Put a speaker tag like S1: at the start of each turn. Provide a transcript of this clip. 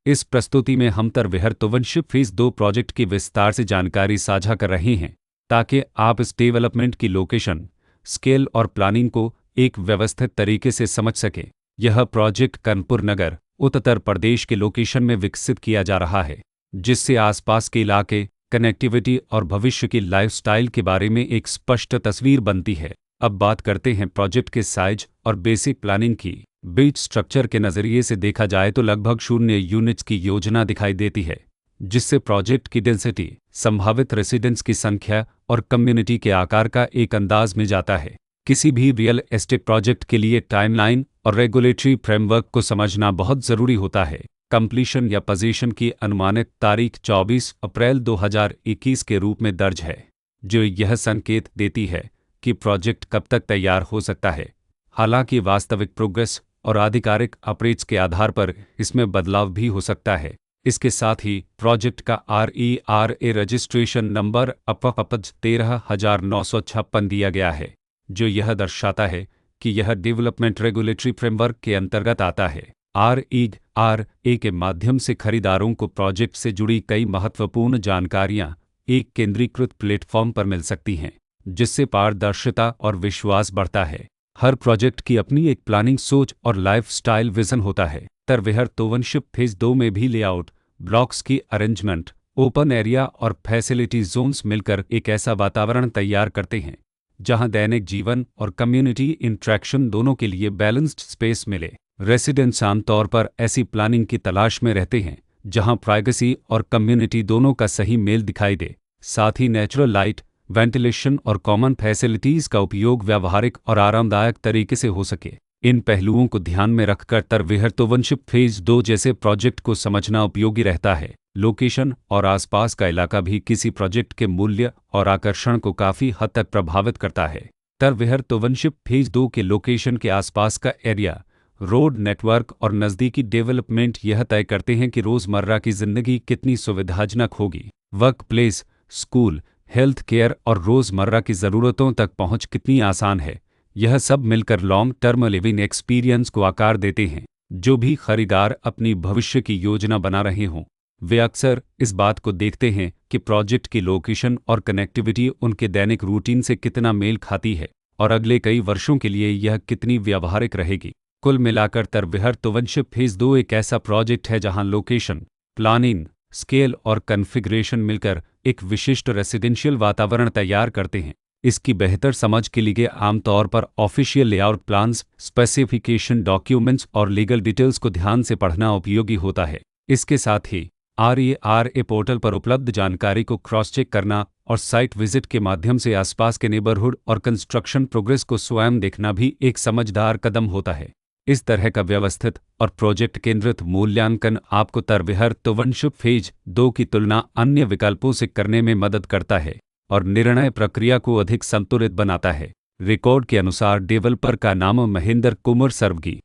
S1: इस प्रस्तुति में हम तरविहर टाउनशिप फेज 2 प्रोजेक्ट की विस्तार से जानकारी साझा कर रहे हैं ताकि आप इस डेवलपमेंट की लोकेशन, स्केल और प्लानिंग को एक व्यवस्थित तरीके से समझ सकें। यह प्रोजेक्ट कानपुर नगर, उत्तर प्रदेश के लोकेशन में विकसित किया जा रहा है, जिससे आसपास के इलाके, कनेक्टिविटी और भविष्य की लाइफस्टाइल के बारे में एक स्पष्ट तस्वीर बनती है। अब बात करते हैं प्रोजेक्ट के साइज और बेसिक प्लानिंग की। बीच स्ट्रक्चर के नज़रिए से देखा जाए तो लगभग 0 यूनिट्स की योजना दिखाई देती है, जिससे प्रोजेक्ट की डेंसिटी, संभावित रेसिडेंट्स की संख्या और कम्युनिटी के आकार का एक अंदाज मिल जाता है। किसी भी रियल एस्टेट प्रोजेक्ट के लिए टाइमलाइन और रेगुलेटरी फ्रेमवर्क को समझना बहुत ज़रूरी होता है। कंप्लीशन या पोजीशन की अनुमानित तारीख 24 अप्रैल 2021 के रूप में दर्ज है, जो यह संकेत देती है कि प्रोजेक्ट कब तक तैयार हो सकता है। हालांकि वास्तविक प्रोग्रेस और आधिकारिक अपडेट्स के आधार पर इसमें बदलाव भी हो सकता है। इसके साथ ही प्रोजेक्ट का RERA रजिस्ट्रेशन नंबर अपज 13,956 दिया गया है, जो यह दर्शाता है कि यह डेवलपमेंट रेगुलेटरी फ्रेमवर्क के अंतर्गत आता है। RERA के माध्यम से खरीदारों को प्रोजेक्ट से जुड़ी कई महत्वपूर्ण जानकारियां एक केंद्रीकृत प्लेटफॉर्म पर मिल सकती हैं, जिससे पारदर्शिता और विश्वास बढ़ता है। हर प्रोजेक्ट की अपनी एक प्लानिंग सोच और लाइफस्टाइल विजन होता है। तरविहर टाउनशिप फेज 2 में भी लेआउट, ब्लॉक्स की अरेंजमेंट, ओपन एरिया और फैसिलिटी जोन्स मिलकर एक ऐसा वातावरण तैयार करते हैं जहां दैनिक जीवन और कम्युनिटी इंट्रैक्शन दोनों के लिए बैलेंस्ड स्पेस मिले। रेसिडेंट्स आमतौर पर ऐसी प्लानिंग की तलाश में रहते हैं जहां प्राइवेसी और कम्युनिटी दोनों का सही मेल दिखाई दे। साथ ही नेचुरल लाइट, वेंटिलेशन और कॉमन फैसिलिटीज़ का उपयोग व्यावहारिक और आरामदायक तरीके से हो सके। इन पहलुओं को ध्यान में रखकर तरविहर टाउनशिप फेज 2 जैसे प्रोजेक्ट को समझना उपयोगी रहता है। लोकेशन और आसपास का इलाका भी किसी प्रोजेक्ट के मूल्य और आकर्षण को काफ़ी हद तक प्रभावित करता है। तरविहर टाउनशिप फेज 2 के लोकेशन के आसपास का एरिया, रोड नेटवर्क और नज़दीकी डेवलपमेंट यह तय करते हैं कि रोज़मर्रा की ज़िंदगी कितनी सुविधाजनक होगी। Work place, school, health care और रोज़मर्रा की ज़रूरतों तक पहुंच कितनी आसान है। यह सब मिलकर लॉन्ग टर्म लिविंग एक्सपीरियंस को आकार देते हैं। जो भी खरीदार अपनी भविष्य की योजना बना रहे हों, वे अक्सर इस बात को देखते हैं कि प्रोजेक्ट की लोकेशन और कनेक्टिविटी उनके दैनिक रूटीन से कितना मेल खाती है और अगले कई वर्षों के लिए यह कितनी व्यावहारिक रहेगी। कुल मिलाकर तरविहर टाउनशिप फेज 2 एक ऐसा प्रोजेक्ट है जहां लोकेशन, प्लानिंग, स्केल और कॉन्फ़िगरेशन मिलकर एक विशिष्ट रेसिडेंशियल वातावरण तैयार करते हैं। इसकी बेहतर समझ के लिए आमतौर पर official layout plans, specification documents और लीगल डिटेल्स को ध्यान से पढ़ना उपयोगी होता है। इसके साथ ही RERA पोर्टल पर उपलब्ध जानकारी को क्रॉस चेक करना और साइट विजिट के माध्यम से आसपास के नेबरहुड और कंस्ट्रक्शन प्रोग्रेस को स्वयं देखना भी एक समझदार कदम होता है। इस तरह का व्यवस्थित और प्रोजेक्ट केंद्रित मूल्यांकन आपको तरविहर टाउनशिप फेज 2 की तुलना अन्य विकल्पों से करने में मदद करता है और निर्णय प्रक्रिया को अधिक संतुलित बनाता है। रिकॉर्ड के अनुसार डेवलपर का नाम महेंद्र कुमार सर्वगी